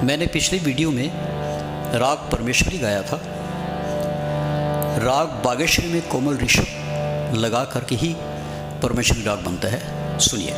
मैंने पिछली वीडियो में राग परमेश्वरी गाया था। राग बागेश्वरी में कोमल ऋषभ लगा करके ही परमेश्वरी राग बनता है। सुनिए।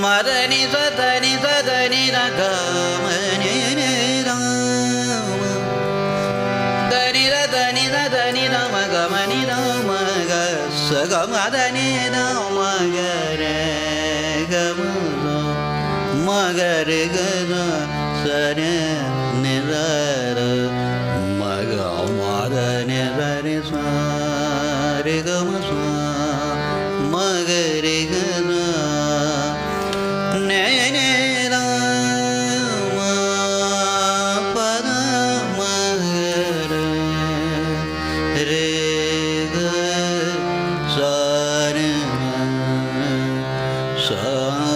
மதனி சதனி சதனி ரகமனி தனி ரதனி ரதனி ரமகமனி ரமக சகமதனி ரமகர கம மகர கத சர நிரர மக மதனி சரி சாரி கம மகர கத sa